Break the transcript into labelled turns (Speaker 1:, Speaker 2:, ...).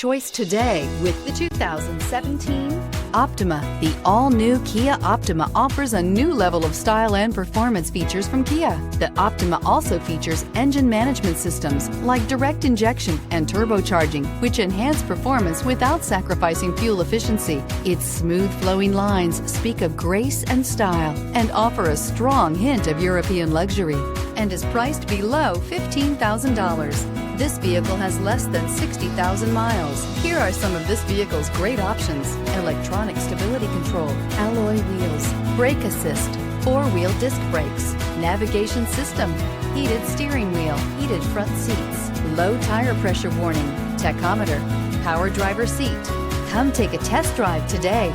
Speaker 1: Choice today with the 2017 Optima. The all-new Kia Optima offers a new level of style and performance features from Kia. The Optima also features engine management systems like direct injection and turbocharging, which enhance performance without sacrificing fuel efficiency. Its smooth flowing lines speak of grace and style and offer a strong hint of European luxury, and is priced below $15,000. This vehicle has less than 60,000 miles. Here are some of this vehicle's great options: electronic stability control, alloy wheels, brake assist, four-wheel disc brakes, navigation system, heated steering wheel, heated front seats, low tire pressure warning, tachometer, power driver seat. Come take a test drive today.